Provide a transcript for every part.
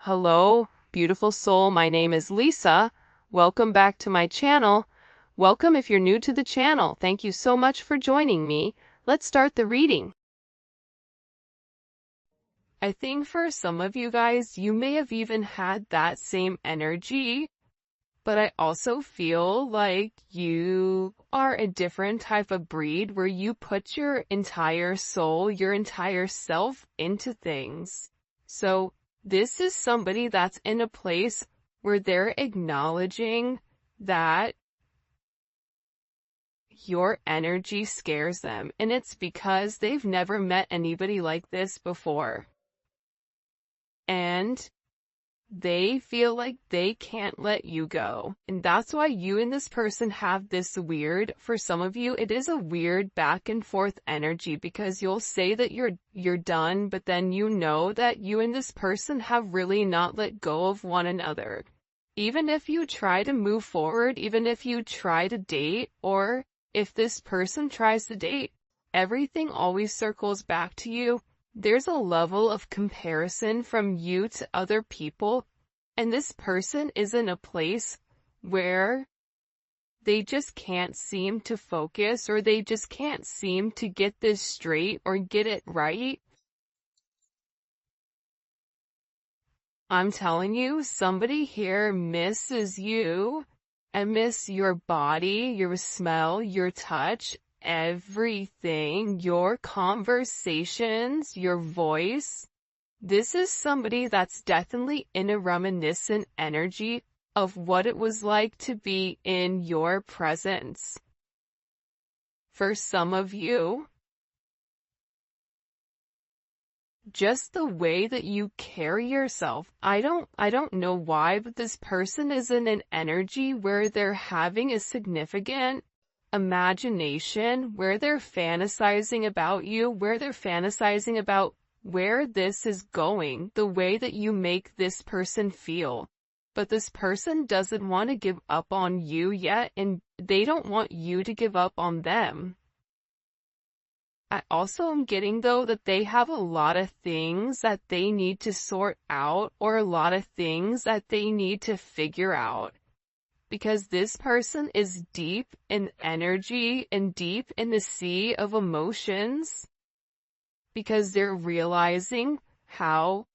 Hello, beautiful soul. My name is Lisa. Welcome back to my channel. Welcome if you're new to the channel. Thank you so much for joining me. Let's start the reading. I think for some of you guys, you may have even had that same energy, but I also feel like you are a different type of breed where you put your entire soul, your entire self into things. So this is somebody that's in a place where they're acknowledging that your energy scares them, and it's because they've never met anybody like this before. And they feel like they can't let you go. And that's why you and this person have this weird, for some of you, it is a weird back and forth energy, because you'll say that you're done, but then you know that you and this person have really not let go of one another. Even if you try to move forward, even if you try to date, or if this person tries to date, everything always circles back to you. There's a level of comparison from you to other people, and this person is in a place where they just can't seem to focus, or they just can't seem to get this straight or get it right. I'm telling you, somebody here misses you and miss your body, your smell, your touch, everything, your conversations, your voice. This is somebody that's definitely in a reminiscent energy of what it was like to be in your presence. For some of you, just the way that you carry yourself, I don't know why, but this person is in an energy where they're having a significant imagination, where they're fantasizing about you, where they're fantasizing about where this is going, the way that you make this person feel. But this person doesn't want to give up on you yet, and they don't want you to give up on them. I also am getting, though, that they have a lot of things that they need to sort out, or a lot of things that they need to figure out. Because this person is deep in energy and deep in the sea of emotions. Because they're realizing how,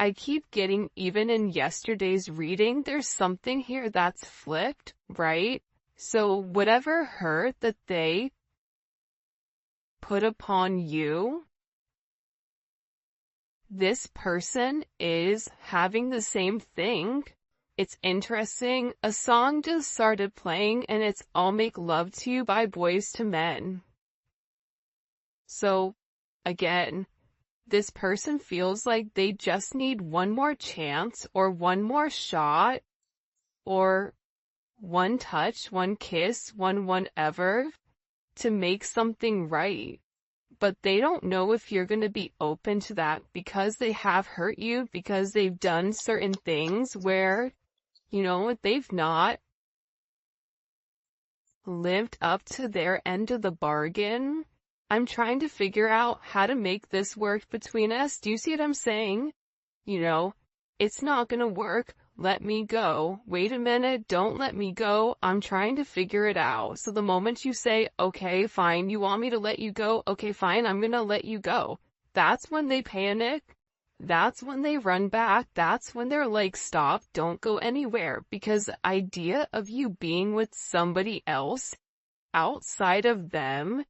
I keep getting, even in yesterday's reading, there's something here that's flipped, right? So whatever hurt that they put upon you, this person is having the same thing. It's interesting. A song just started playing, and it's "I'll Make Love to You" by Boys to Men. So, again, this person feels like they just need one more chance, or one more shot, or one touch, one kiss, one whatever, to make something right. But they don't know if you're going to be open to that, because they have hurt you, because they've done certain things where, they've not lived up to their end of the bargain. I'm trying to figure out how to make this work between us. Do you see what I'm saying? It's not gonna work. Let me go. Wait a minute. Don't let me go. I'm trying to figure it out. So the moment you say, okay, fine, you want me to let you go? Okay, fine, I'm gonna let you go. That's when they panic. That's when they run back. That's when they're like, stop, don't go anywhere. Because the idea of you being with somebody else outside of them,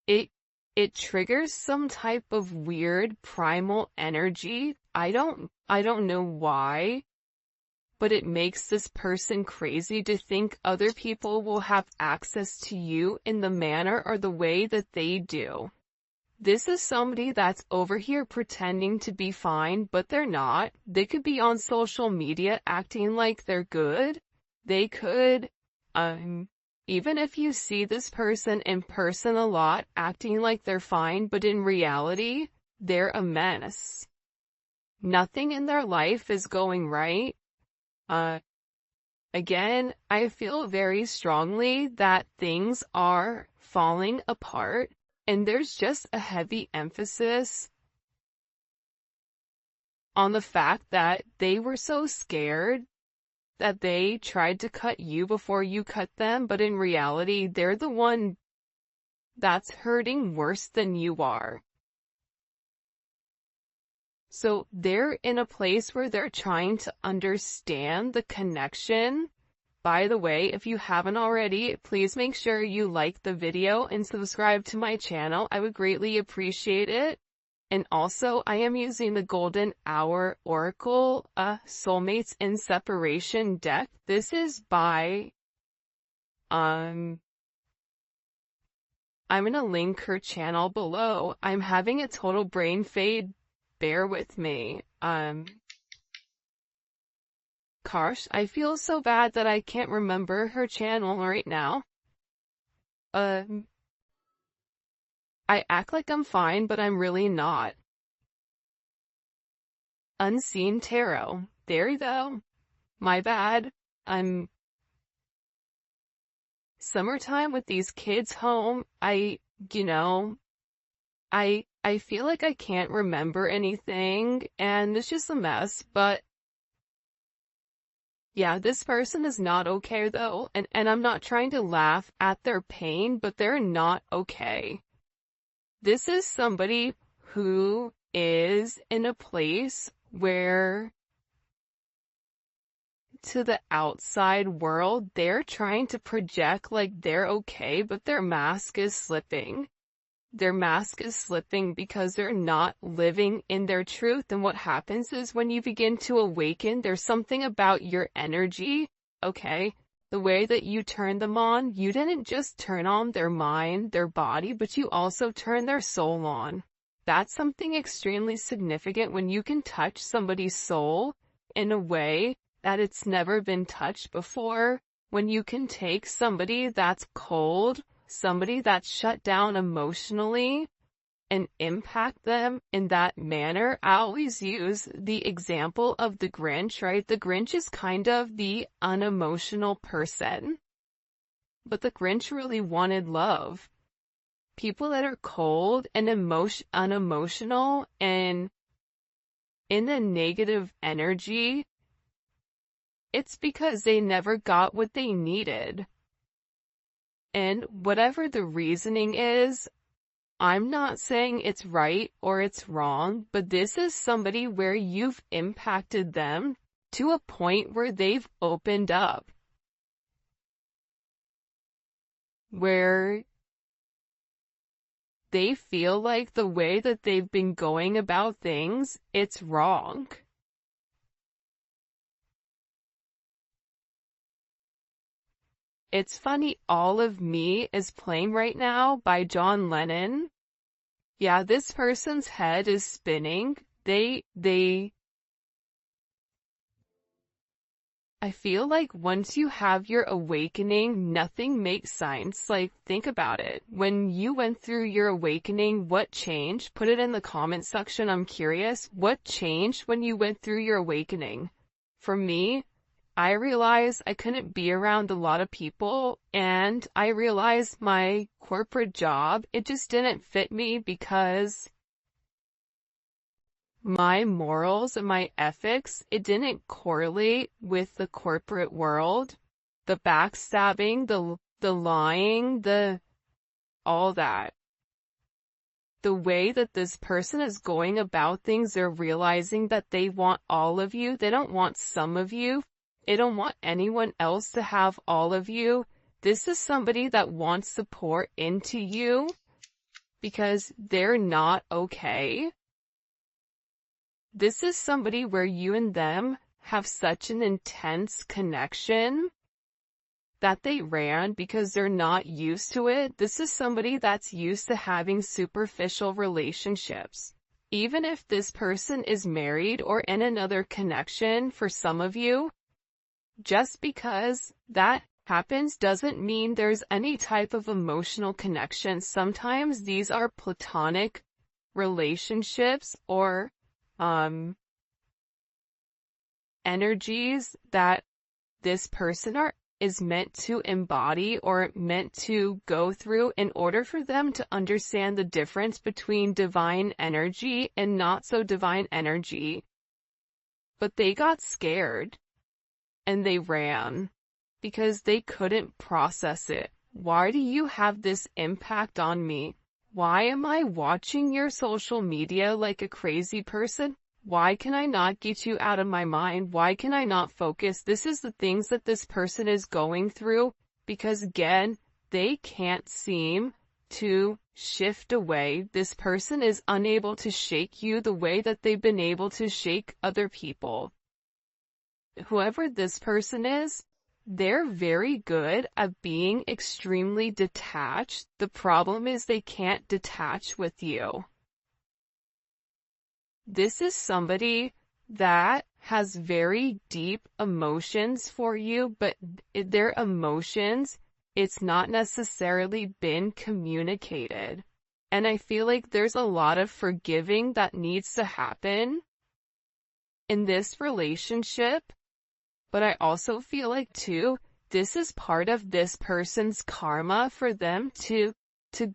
it triggers some type of weird primal energy. I don't know why, but it makes this person crazy to think other people will have access to you in the manner or the way that they do. This is somebody that's over here pretending to be fine, but they're not. They could be on social media acting like they're good. They could, even if you see this person in person a lot, acting like they're fine, but in reality, they're a mess. Nothing in their life is going right. Again, I feel very strongly that things are falling apart, and there's just a heavy emphasis on the fact that they were so scared that they tried to cut you before you cut them, but in reality, they're the one that's hurting worse than you are. So they're in a place where they're trying to understand the connection. By the way, if you haven't already, please make sure you like the video and subscribe to my channel. I would greatly appreciate it. And also, I am using the Golden Hour Oracle, Soulmates in Separation deck. This is by, I'm gonna link her channel below. I'm having a total brain fade. Bear with me. Gosh, I feel so bad that I can't remember her channel right now. I act like I'm fine, but I'm really not. Unseen Tarot. There you go. My bad. Summertime with these kids home, I feel like I can't remember anything, and it's just a mess, but yeah, this person is not okay though, and I'm not trying to laugh at their pain, but they're not okay. This is somebody who is in a place where, to the outside world, they're trying to project like they're okay, but their mask is slipping. Their mask is slipping because they're not living in their truth. And what happens is when you begin to awaken, there's something about your energy, okay? The way that you turn them on, you didn't just turn on their mind, their body, but you also turn their soul on. That's something extremely significant when you can touch somebody's soul in a way that it's never been touched before. When you can take somebody that's cold, somebody that's shut down emotionally, and impact them in that manner. I always use the example of the Grinch, right? The Grinch is kind of the unemotional person, but the Grinch really wanted love. People that are cold and unemotional and in a negative energy, it's because they never got what they needed. And whatever the reasoning is, I'm not saying it's right or it's wrong, but this is somebody where you've impacted them to a point where they've opened up. Where they feel like the way that they've been going about things, it's wrong. It's funny, All of Me is playing right now by John Lennon. Yeah, this person's head is spinning. I feel like once you have your awakening, nothing makes sense. Like, think about it. When you went through your awakening, what changed? Put it in the comment section. I'm curious. What changed when you went through your awakening? For me, I realized I couldn't be around a lot of people, and I realized my corporate job, it just didn't fit me because my morals and my ethics, it didn't correlate with the corporate world. The backstabbing, the lying, all that. The way that this person is going about things, they're realizing that they want all of you. They don't want some of you. They don't want anyone else to have all of you. This is somebody that wants to pour into you because they're not okay. This is somebody where you and them have such an intense connection that they ran because they're not used to it. This is somebody that's used to having superficial relationships. Even if this person is married or in another connection for some of you, just because that happens doesn't mean there's any type of emotional connection. Sometimes these are platonic relationships or energies that this person is meant to embody or meant to go through in order for them to understand the difference between divine energy and not so divine energy. but they got scared and they ran because they couldn't process it. Why do you have this impact on me? Why am I watching your social media like a crazy person? Why can I not get you out of my mind? Why can I not focus? This is the things that this person is going through because, again, they can't seem to shift away. This person is unable to shake you the way that they've been able to shake other people. Whoever this person is, they're very good at being extremely detached. The problem is they can't detach with you. This is somebody that has very deep emotions for you, but their emotions, it's not necessarily been communicated. And I feel like there's a lot of forgiving that needs to happen in this relationship. But I also feel like, too, this is part of this person's karma for them to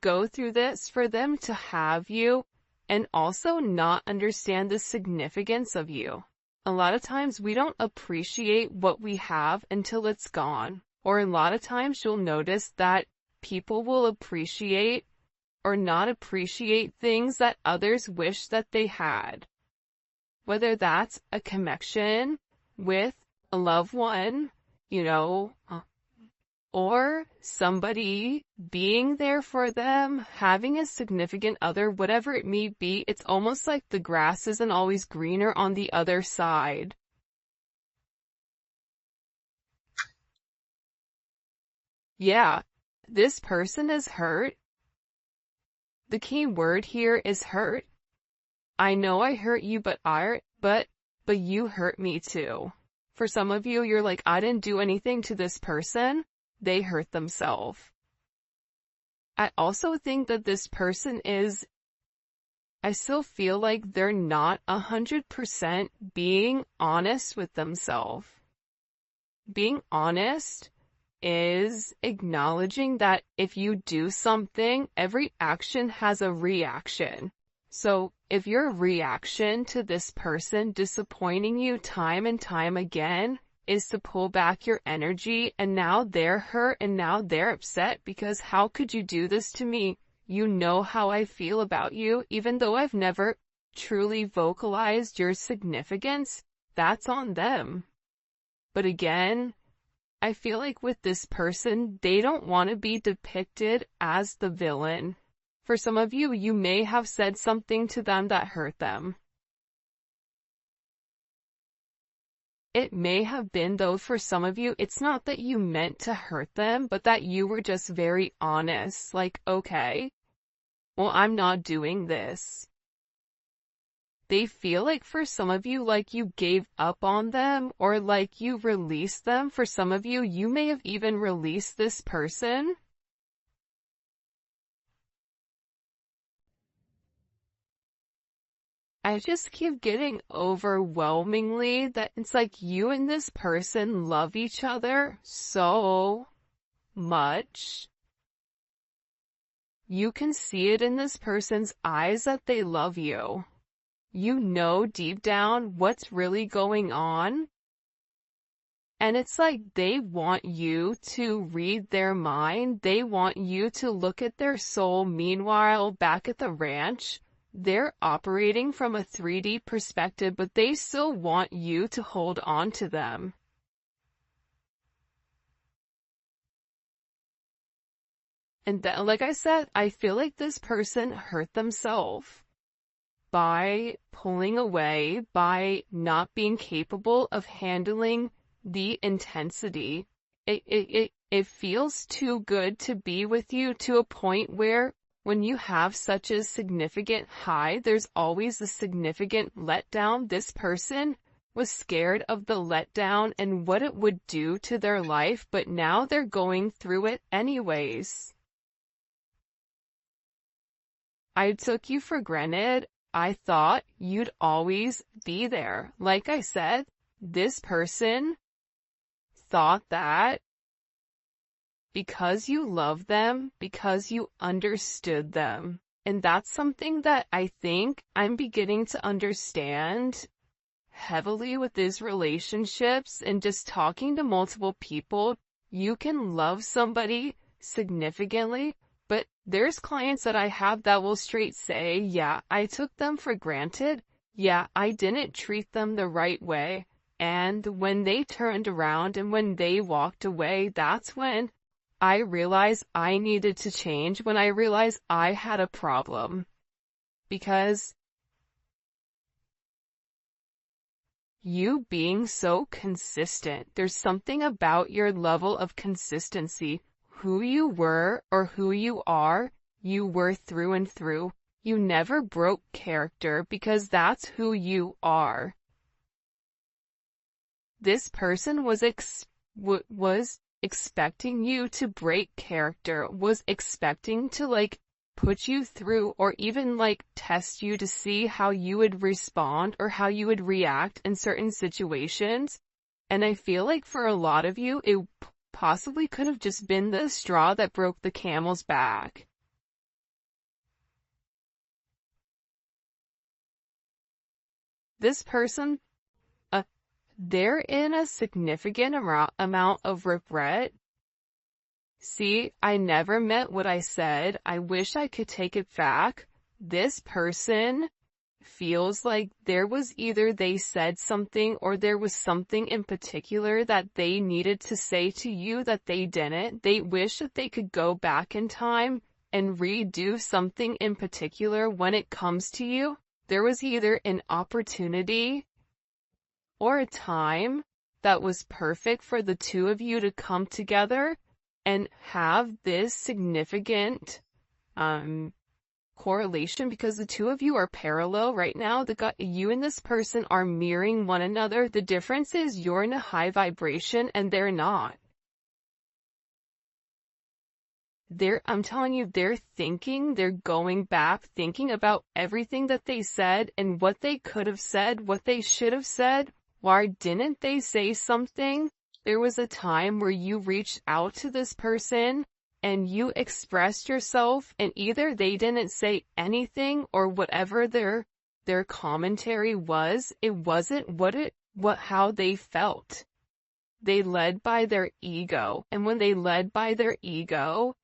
go through this, for them to have you, and also not understand the significance of you. A lot of times we don't appreciate what we have until it's gone. Or a lot of times you'll notice that people will appreciate or not appreciate things that others wish that they had. Whether that's a connection with a loved one, or somebody being there for them, having a significant other, whatever it may be. It's almost like the grass isn't always greener on the other side. Yeah, this person is hurt. The key word here is hurt. I know I hurt you, but you hurt me too. For some of you, you're like, I didn't do anything to this person. They hurt themselves. I also think that this person I still feel like they're not 100% being honest with themselves. Being honest is acknowledging that if you do something, every action has a reaction. So if your reaction to this person disappointing you time and time again is to pull back your energy, and now they're hurt and now they're upset because how could you do this to me? You know how I feel about you, even though I've never truly vocalized your significance, that's on them. But again, I feel like with this person, they don't want to be depicted as the villain. For some of you, you may have said something to them that hurt them. It may have been, though, for some of you, it's not that you meant to hurt them, but that you were just very honest. Like, okay, well, I'm not doing this. They feel like for some of you, like you gave up on them or like you released them. For some of you, you may have even released this person. I just keep getting overwhelmingly that it's like you and this person love each other so much. You can see it in this person's eyes that they love you. You know deep down what's really going on. And it's like they want you to read their mind. They want you to look at their soul. Meanwhile, back at the ranch, they're operating from a 3D perspective, but they still want you to hold on to them. And that, like I said, I feel like this person hurt themselves by pulling away, by not being capable of handling the intensity. It feels too good to be with you, to a point where when you have such a significant high, there's always a significant letdown. This person was scared of the letdown and what it would do to their life, but now they're going through it anyways. I took you for granted. I thought you'd always be there. Like I said, this person thought that because you love them, because you understood them. And that's something that I think I'm beginning to understand heavily with these relationships and just talking to multiple people. You can love somebody significantly, but there's clients that I have that will straight say, yeah, I took them for granted. Yeah, I didn't treat them the right way. And when they turned around and when they walked away, that's when I realized I needed to change, when I realized I had a problem. Because you being so consistent, there's something about your level of consistency. Who you were or who you are, you were through and through. You never broke character because that's who you are. This person was expecting you to break character, was expecting to put you through or even test you to see how you would respond or how you would react in certain situations. And I feel like for a lot of you, it possibly could have just been the straw that broke the camel's back. This person, they're in a significant amount of regret. See, I never meant what I said. I wish I could take it back. This person feels like there was either they said something or there was something in particular that they needed to say to you that they didn't. They wish that they could go back in time and redo something in particular when it comes to you. There was either an opportunity or a time that was perfect for the two of you to come together and have this significant correlation, because the two of you are parallel right now. You and this person are mirroring one another. The difference is you're in a high vibration and they're not. I'm telling you, they're going back, thinking about everything that they said and what they could have said, what they should have said. Why didn't they say something? There was a time where you reached out to this person and you expressed yourself, and either they didn't say anything or whatever their commentary was, it wasn't how they felt. They led by their ego, and when they led by their ego,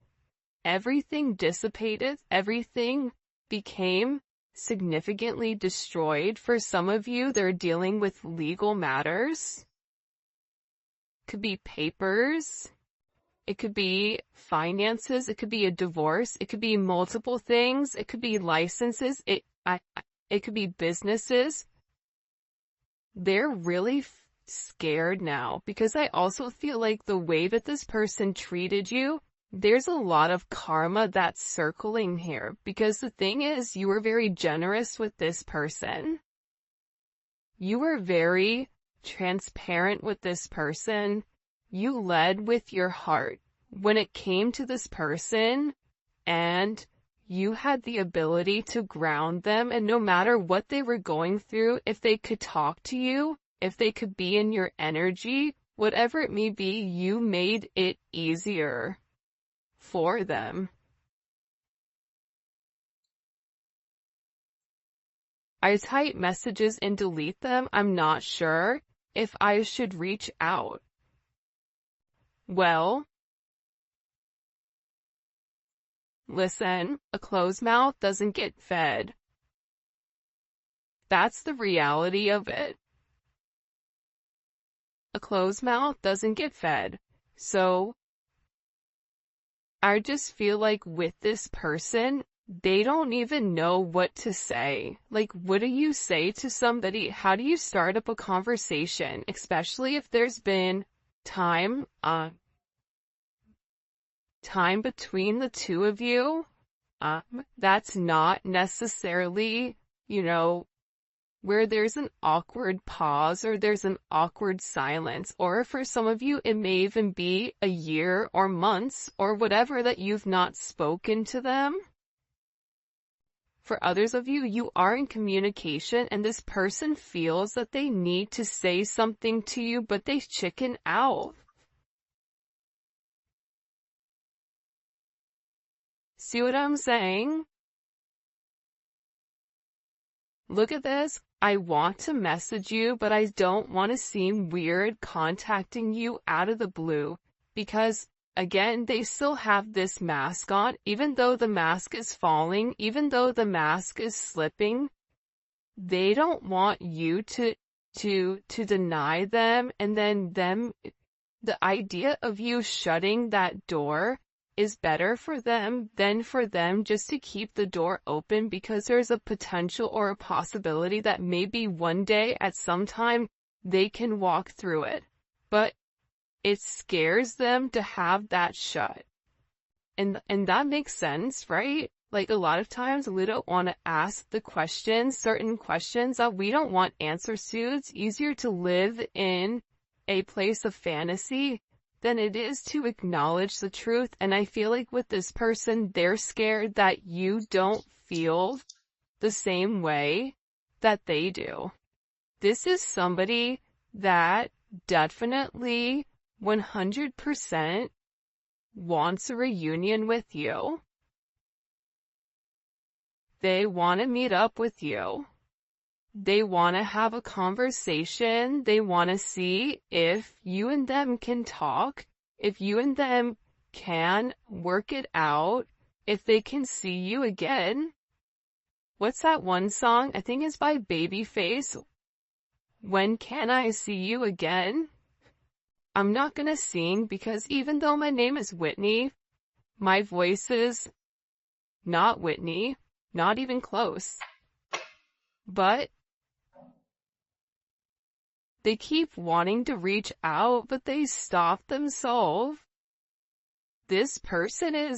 everything dissipated, everything became significantly destroyed. For some of you, they're dealing with legal matters. Could be papers. It could be finances. It could be a divorce. It could be multiple things. It could be licenses. It could be businesses. They're really scared now, because I also feel like the way that this person treated you, there's a lot of karma that's circling here, because the thing is, you were very generous with this person. You were very transparent with this person. You led with your heart when it came to this person, and you had the ability to ground them, and no matter what they were going through, if they could talk to you, if they could be in your energy, whatever it may be, you made it easier for them. I type messages and delete them. I'm not sure if I should reach out. Well, listen, a closed mouth doesn't get fed. That's the reality of it. A closed mouth doesn't get fed. So, I just feel like with this person, they don't even know what to say. Like, what do you say to somebody? How do you start up a conversation, especially if there's been time between the two of you? That's not necessarily, where there's an awkward pause or there's an awkward silence, or for some of you, it may even be a year or months or whatever that you've not spoken to them. For others of you, you are in communication and this person feels that they need to say something to you, but they chicken out. See what I'm saying? look at this. I want to message you, but I don't want to seem weird contacting you out of the blue because, again, they still have this mask on, even though the mask is falling, even though the mask is slipping. They don't want you to deny them, and then the idea of you shutting that door is better for them than for them just to keep the door open, because there's a potential or a possibility that maybe one day at some time they can walk through it. But it scares them to have that shut. And that makes sense, right? Like a lot of times we don't want to ask the questions, certain questions that we don't want answers to. It's easier to live in a place of fantasy than it is to acknowledge the truth. And I feel like with this person, they're scared that you don't feel the same way that they do. This is somebody that definitely 100% wants a reunion with you. They want to meet up with you. They want to have a conversation. They want to see if you and them can talk, if you and them can work it out, if they can see you again. What's that one song? I think it's by Babyface. When can I see you again? I'm not gonna sing because even though my name is Whitney, my voice is not Whitney, not even close. But they keep wanting to reach out, but they stop themselves. This person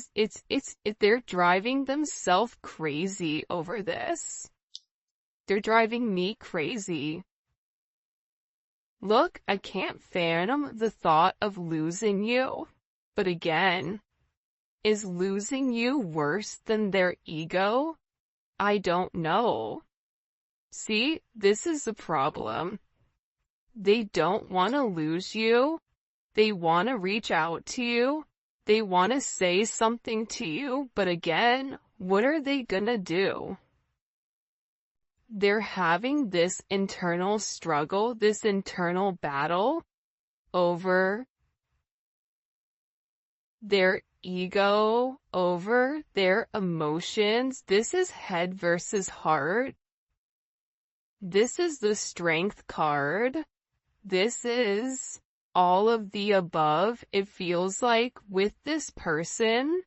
they're driving themselves crazy over this. They're driving me crazy. Look, I can't fathom the thought of losing you. But again, is losing you worse than their ego? I don't know. See, this is the problem. They don't want to lose you. They want to reach out to you. They want to say something to you. But again, what are they gonna do? They're having this internal struggle, this internal battle over their ego, over their emotions. This is head versus heart. This is the strength card. This is all of the above. It feels like with this person.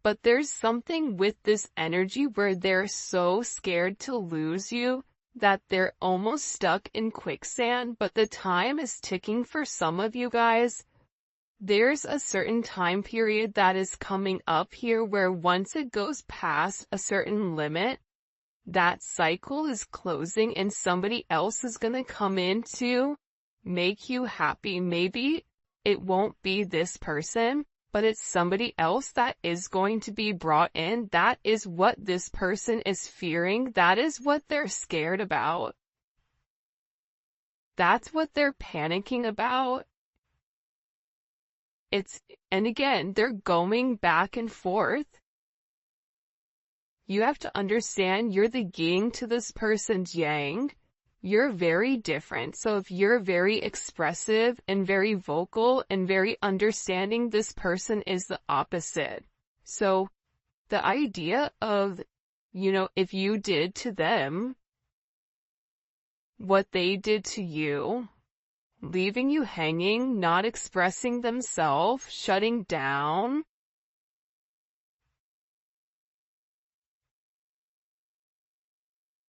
But there's something with this energy where they're so scared to lose you that they're almost stuck in quicksand, but the time is ticking for some of you guys. There's a certain time period that is coming up here where once it goes past a certain limit, that cycle is closing and somebody else is gonna come in to make you happy. Maybe it won't be this person, but it's somebody else that is going to be brought in. That is what this person is fearing. That is what they're scared about. That's what they're panicking about. And again, they're going back and forth. You have to understand you're the yin to this person's yang. You're very different. So if you're very expressive and very vocal and very understanding, this person is the opposite. So the idea of, if you did to them what they did to you, leaving you hanging, not expressing themselves, shutting down,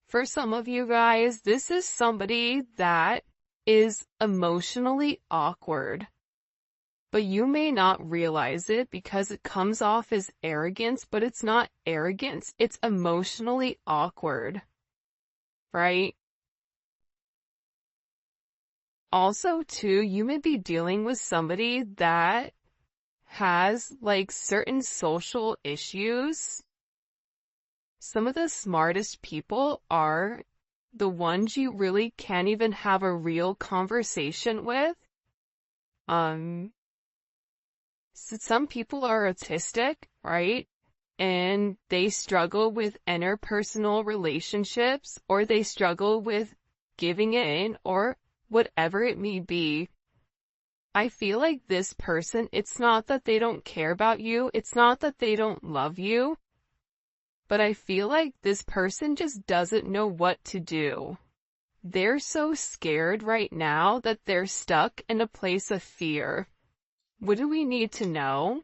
for some of you guys, this is somebody that is emotionally awkward. But you may not realize it because it comes off as arrogance, but it's not arrogance. It's emotionally awkward. Right? Also, too, you may be dealing with somebody that has, certain social issues. Some of the smartest people are the ones you really can't even have a real conversation with. So some people are autistic, right? and they struggle with interpersonal relationships, or they struggle with giving in, or whatever it may be. I feel like this person, it's not that they don't care about you, it's not that they don't love you, but I feel like this person just doesn't know what to do. They're so scared right now that they're stuck in a place of fear. What do we need to know?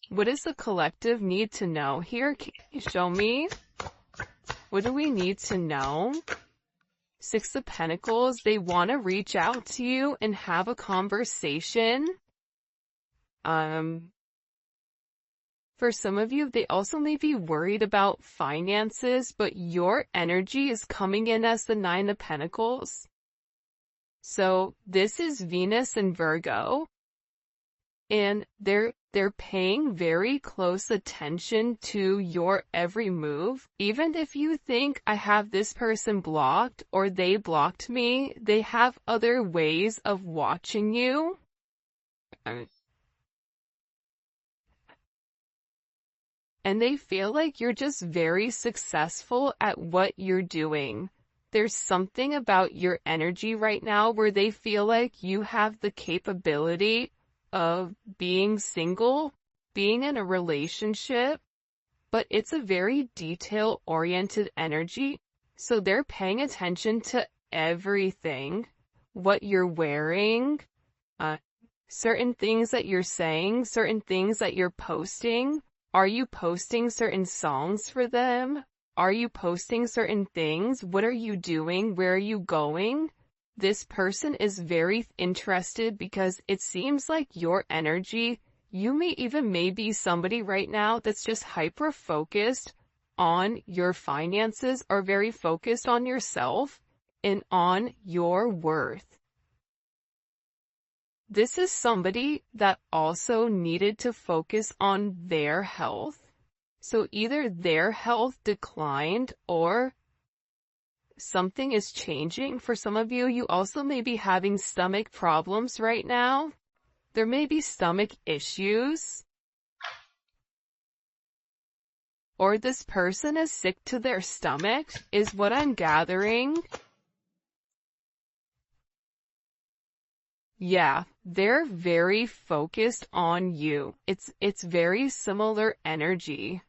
What does the collective need to know? Here, can you show me? What do we need to know? Six of Pentacles, they want to reach out to you and have a conversation. For some of you, they also may be worried about finances, but your energy is coming in as the Nine of Pentacles. So this is Venus and Virgo, and they're paying very close attention to your every move. Even if you think I have this person blocked or they blocked me, they have other ways of watching you. And they feel like you're just very successful at what you're doing. There's something about your energy right now where they feel like you have the capability of being single, being in a relationship, but it's a very detail-oriented energy. So they're paying attention to everything, what you're wearing, certain things that you're saying, certain things that you're posting. Are you posting certain songs for them? Are you posting certain things? What are you doing? Where are you going? This person is very interested because it seems like your energy, you may even be somebody right now that's just hyper-focused on your finances or very focused on yourself and on your worth. This is somebody that also needed to focus on their health. So either their health declined or something is changing. For some of you, you also may be having stomach problems right now. There may be stomach issues. Or this person is sick to their stomach, is what I'm gathering. Yeah, they're very focused on you. It's very similar energy.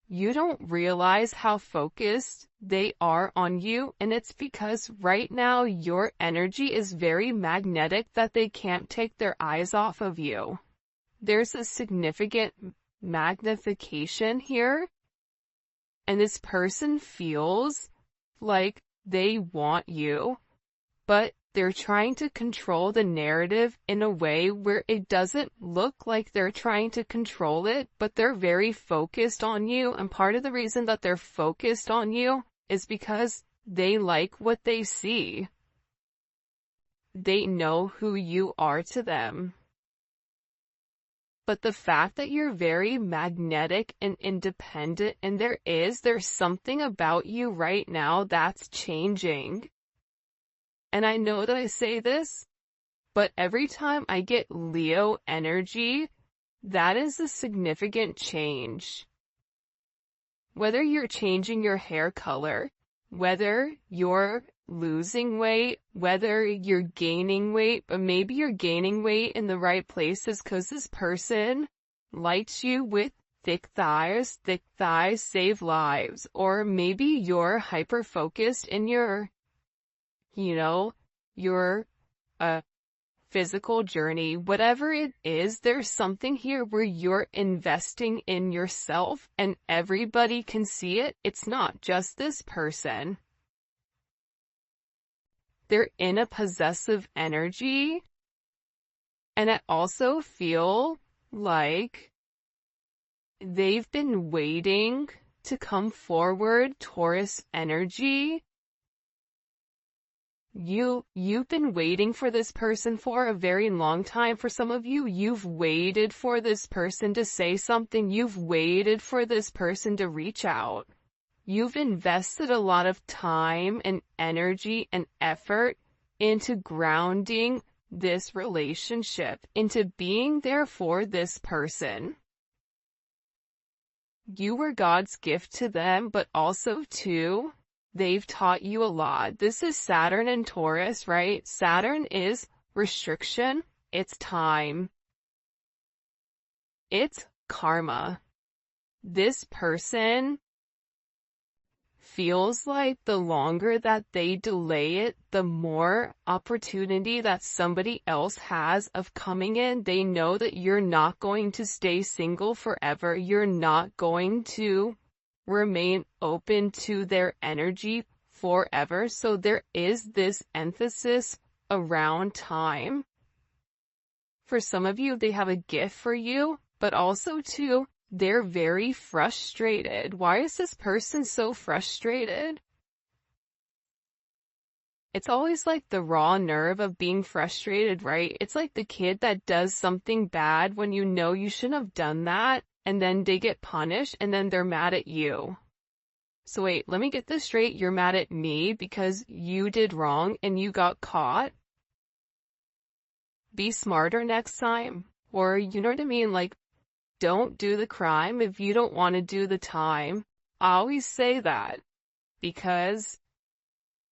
You don't realize how focused they are on you, and it's because right now your energy is very magnetic that they can't take their eyes off of you. There's a significant magnification here, and this person feels like they want you, but they're trying to control the narrative in a way where it doesn't look like they're trying to control it, but they're very focused on you. And part of the reason that they're focused on you is because they like what they see. They know who you are to them. But the fact that you're very magnetic and independent, and there's something about you right now that's changing. And I know that I say this, but every time I get Leo energy, that is a significant change. Whether you're changing your hair color, whether you're losing weight, whether you're gaining weight, but maybe you're gaining weight in the right places because this person likes you with thick thighs save lives, or maybe you're hyper-focused in your your physical journey. Whatever it is, there's something here where you're investing in yourself and everybody can see it. It's not just this person. They're in a possessive energy, and I also feel like they've been waiting to come forward. Taurus energy. You've been waiting for this person for a very long time. For some of you, you've waited for this person to say something. You've waited for this person to reach out. You've invested a lot of time and energy and effort into grounding this relationship, into being there for this person. you were God's gift to them, but also too, they've taught you a lot. This is Saturn and Taurus, right? Saturn is restriction, it's time, it's karma. This person feels like the longer that they delay it, the more opportunity that somebody else has of coming in. They know that you're not going to stay single forever. You're not going to remain open to their energy forever. So there is this emphasis around time. For some of you, they have a gift for you, but also too, they're very frustrated. Why is this person so frustrated? It's always like the raw nerve of being frustrated, right? It's like the kid that does something bad when you know you shouldn't have done that, and then they get punished, and then they're mad at you. So wait, let me get this straight. You're mad at me because you did wrong and you got caught? Be smarter next time. Or, you know what I mean? Like, don't do the crime if you don't want to do the time. I always say that because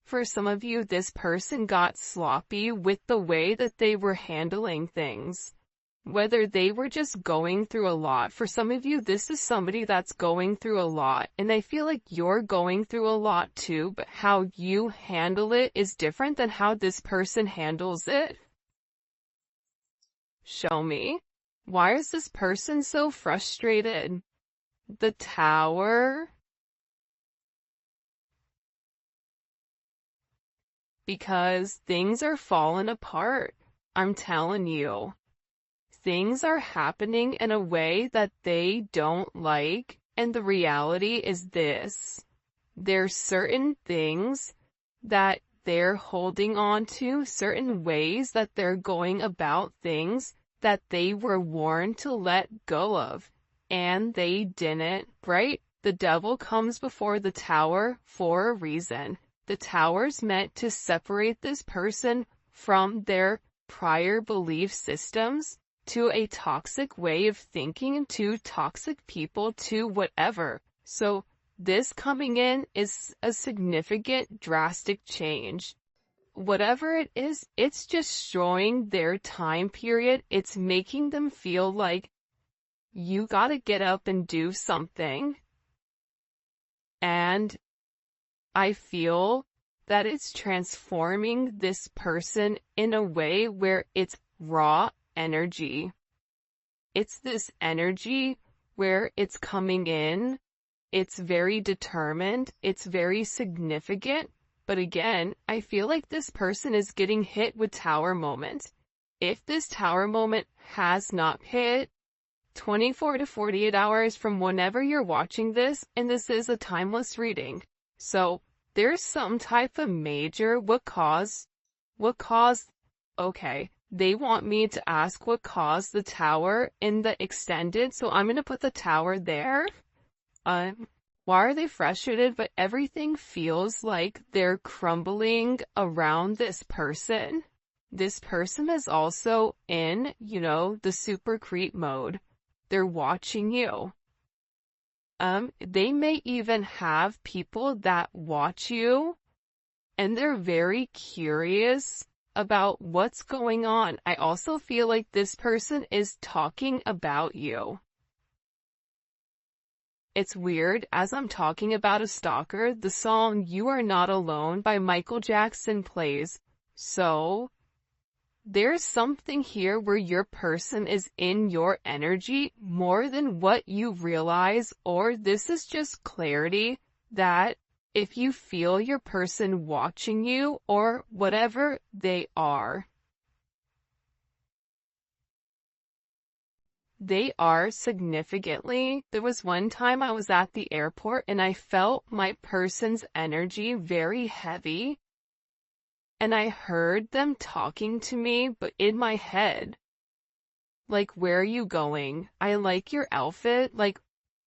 for some of you, this person got sloppy with the way that they were handling things. Whether they were just going through a lot. For some of you, this is somebody that's going through a lot. And I feel like you're going through a lot too, but how you handle it is different than how this person handles it. Show me. Why is this person so frustrated? The Tower? Because things are falling apart. I'm telling you. Things are happening in a way that they don't like, and the reality is this. There's certain things that they're holding on to, certain ways that they're going about things that they were warned to let go of, and they didn't, right? The devil comes before the Tower for a reason. The Tower's meant to separate this person from their prior belief systems, to a toxic way of thinking, to toxic people, to whatever. So this coming in is a significant, drastic change. Whatever it is, it's destroying their time period. It's making them feel like you gotta get up and do something. And I feel that it's transforming this person in a way where it's raw energy. It's this energy where it's coming in, it's very determined, it's very significant, but again, I feel like this person is getting hit with Tower moment. If this Tower moment has not hit, 24 to 48 hours from whenever you're watching this, and this is a timeless reading. So, there's some type of major, what caused, okay. They want me to ask what caused the Tower in the extended, so I'm gonna put the Tower there. Why are they frustrated? But everything feels like they're crumbling around this person. This person is also in, the super creep mode. They're watching you. They may even have people that watch you, and they're very curious about what's going on. I also feel like this person is talking about you. It's weird, as I'm talking about a stalker, the song You Are Not Alone by Michael Jackson plays. So, there's something here where your person is in your energy more than what you realize, or this is just clarity that if you feel your person watching you or whatever they are significantly. There was one time I was at the airport and I felt my person's energy very heavy. And I heard them talking to me, but in my head. Like, where are you going? I like your outfit. Like,